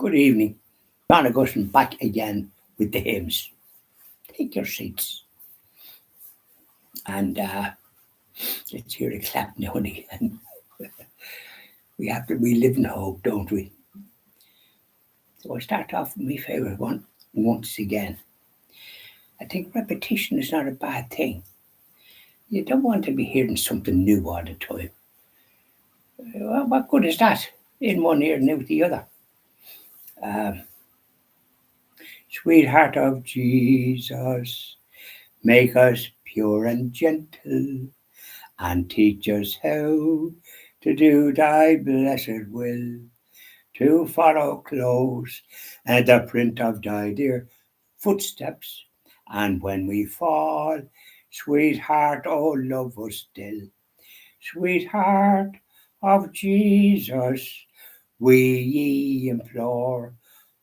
Good evening. John Augustine back again with the hymns. Take your seats and let's hear the clap now and again. We live in hope, don't we? So I'll start off with my favourite one once again. I think repetition is not a bad thing. You don't want to be hearing something new all the time. Well, what good is that? In one ear and out the other. Sweetheart of Jesus, make us pure and gentle, and teach us how to do thy blessed will, to follow close at the print of thy dear footsteps. And when we fall, sweetheart, oh, love us still. Sweetheart of Jesus, we implore,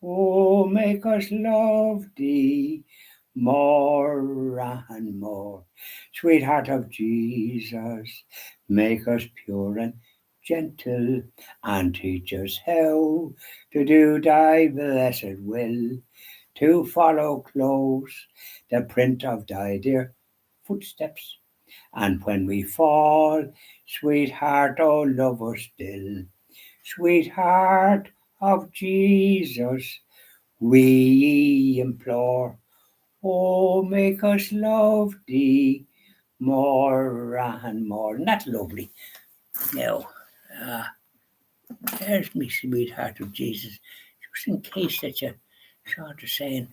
oh, make us love thee more and more. Sweetheart of Jesus, make us pure and gentle, and teach us how to do thy blessed will, to follow close the print of thy dear footsteps. And when we fall, sweetheart, oh, love us still. Sweetheart of Jesus, we implore, oh, make us love thee more and more. Isn't that lovely? Now, there's me sweetheart of Jesus, just in case that you sort of saying,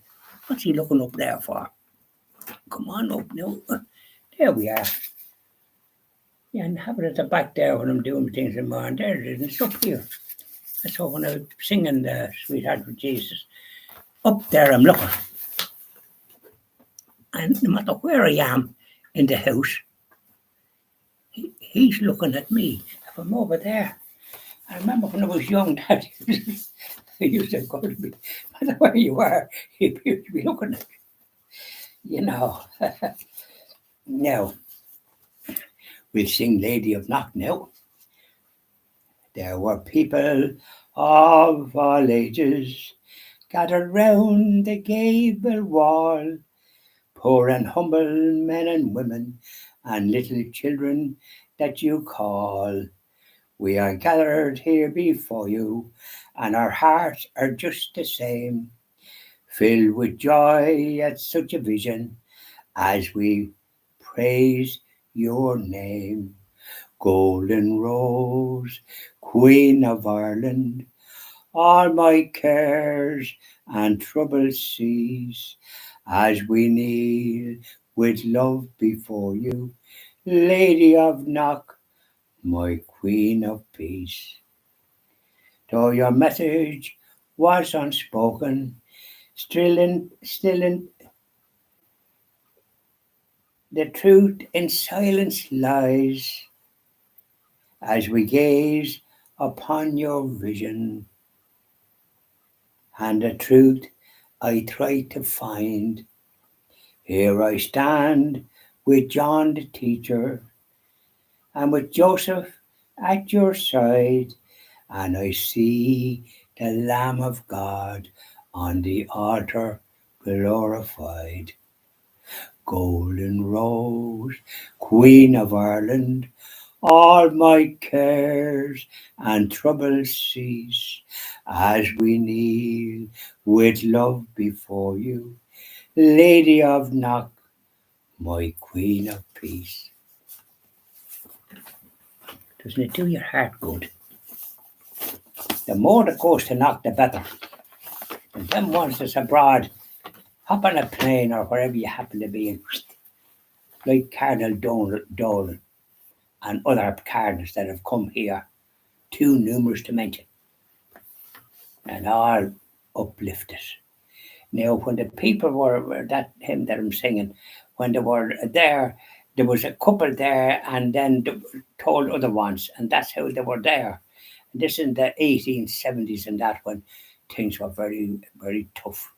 what's he looking up there for? Come on up now. There we are. Yeah, and have it at the back there when I'm doing things in the morning. There it is, and it's up here. So when I'm singing the Sweetheart of Jesus, up there I'm looking. And no matter where I am in the house, he's looking at me. If I'm over there, I remember when I was young, Dad used to go to me, no matter where you are, he used to be looking at you. You know. Now, we'll sing Lady of Knock now. There were people of all ages gathered round the gable wall, poor and humble men and women, and little children that you call. We are gathered here before you, and our hearts are just the same, filled with joy at such a vision as we praise your name. Golden Rose, Queen of Ireland, all my cares and troubles cease as we kneel with love before you, Lady of Knock, my Queen of Peace. Though your message was unspoken, still in the truth in silence lies as we gaze upon your vision. And the truth I try to find. Here I stand with John the teacher and with Joseph at your side, and I see the Lamb of God on the altar glorified. Golden Rose, Queen of Ireland, all my cares and troubles cease as we kneel with love before you, Lady of Knock, my Queen of Peace. Doesn't it do your heart good? The more that goes to Knock, the better. And them ones that's abroad, hop on a plane or wherever you happen to be in, like Cardinal Dolan and other cardinals that have come here, too numerous to mention, and all uplifted. Now, when the people were that hymn that I'm singing, when they were there was a couple there, and then they told other ones, and that's how they were there. And this in the 1870s, and that when things were very, very tough.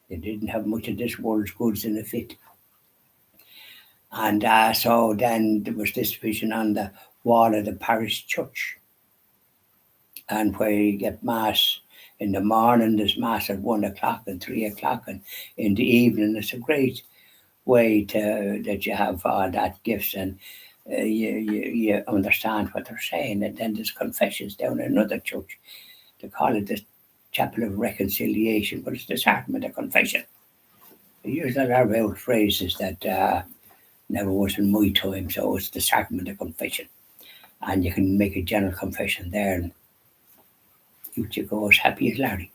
They didn't have much of this world's goods in a fit. And so then there was this vision on the wall of the parish church. and where you get mass in the morning, there's mass at 1 o'clock and 3 o'clock, and in the evening. It's a great way to that you have all that gifts, and you understand what they're saying. And then there's confessions down in another church. They call it the Chapel of Reconciliation, but it's the sacrament of confession. They use a lot of old phrases that never was in my time, so it's the sacrament of confession. And you can make a general confession there, and you go as happy as Larry.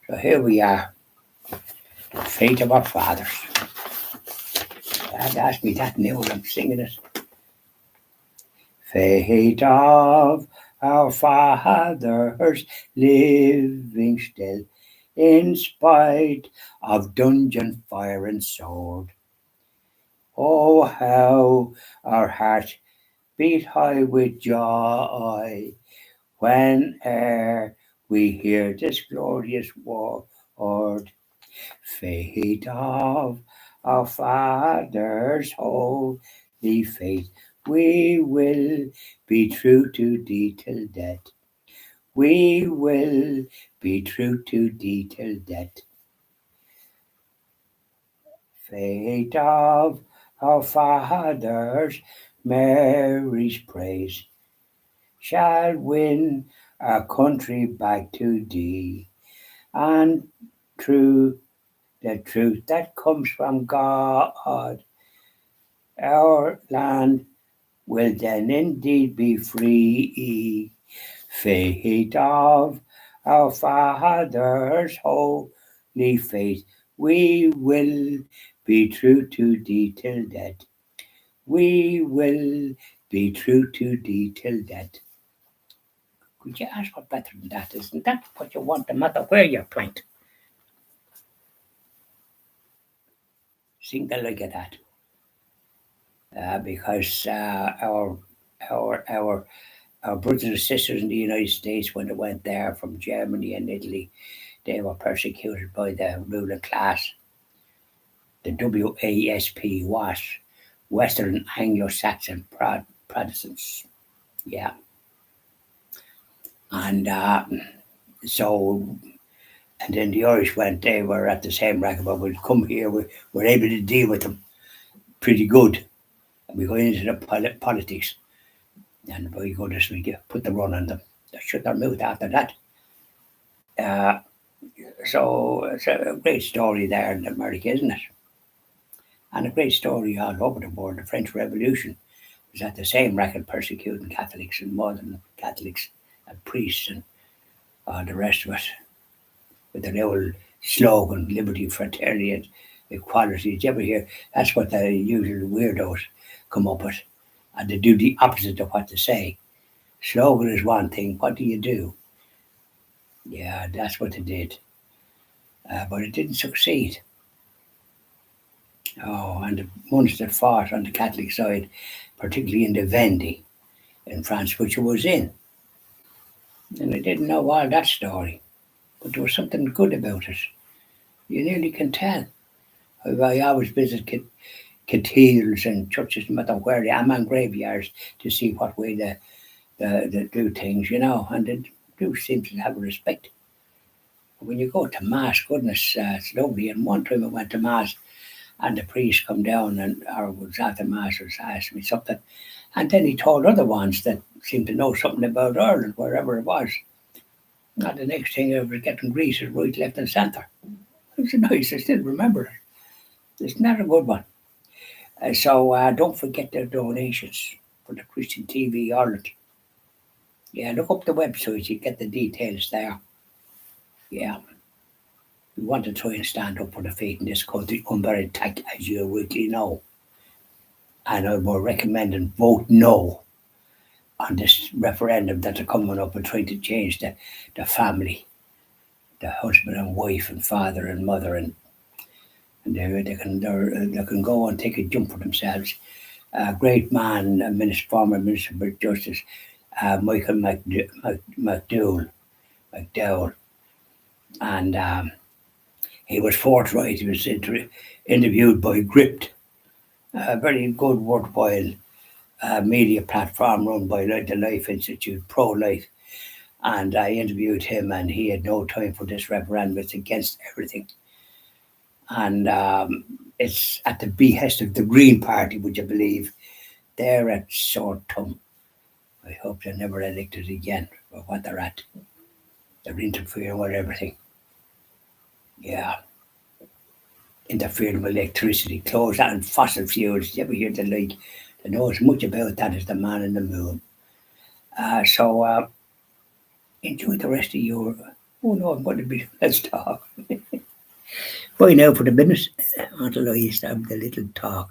So here we are, the faith of our fathers. You have to ask me that now when I'm singing it. Faith of our fathers, living still, in spite of dungeon, fire, and sword. Oh, how our hearts beat high with joy whene'er we hear this glorious word. Faith of our fathers, holy faith, we will be true to thee till death. We will be true to thee till death. Faith of our fathers, Mary's praise, shall win our country back to thee, and through the truth that comes from God, our land will then indeed be free. Faith of our fathers, holy faith, we will be true to thee till death. We will be true to thee till death. Could you ask what better than that? Isn't that what you want, no matter where you're playing? Sing the like of that. Because our brothers and sisters in the United States, when they went there from Germany and Italy, they were persecuted by the ruling class. The WASP was Western Anglo-Saxon Protestants. Yeah. And so, and then the Irish went, they were at the same racket, but we'd come here, we're able to deal with them pretty good. And we go into the politics, and by goodness, we put the run on them. They shut their mouth after that. So it's a great story there in America, isn't it? And a great story all over the world. The French Revolution was at the same racket, persecuting Catholics and modern Catholics and priests and all the rest of it, with their old slogan, liberty, fraternity, and equality. Did you ever hear? That's what the usual weirdos come up with. And they do the opposite of what they say. Slogan is one thing. What do you do? Yeah, that's what they did. But it didn't succeed. Oh, and the ones that fought on the Catholic side, particularly in the Vendée in France, which I was in. And I didn't know all that story, but there was something good about it. You nearly can tell. I always visit cathedrals and churches, no matter where they am, and graveyards to see what way they do things, and they do seem to have a respect. When you go to Mass, goodness, it's lovely. And one time I went to Mass, and the priest come down or was at the Mass, was asking me something, and then he told other ones that seemed to know something about Ireland, wherever it was. And the next thing I was getting greeted right, left, and centre. It was nice. I still remember it. It's not a good one. So don't forget the donations for the Christian TV Ireland. Yeah, look up the website. You get the details there. Yeah. We want to try and stand up for the faith in this country under attack, as you rightly know. And I will recommend and vote no on this referendum that are coming up and trying to change the family, the husband and wife and father and mother, and they can go and take a jump for themselves. A great man, former Minister for Justice, Michael McDowell, and he was forthright. He was interviewed by Gript, a very good, worthwhile media platform run by the Life Institute, pro-life, And I interviewed him, and he had no time for this referendum. It's against everything. And it's at the behest of the Green Party, would you believe? They're at short thumb. I hope they're never elected again for what they're at. They're interfering with everything. Yeah. Interfering with electricity, close down fossil fuels. You ever hear the like? They know as much about that as the man in the moon. So enjoy the rest of your. Oh no, I'm going to be. Let's talk. Bye now for the minute until I start the little talk.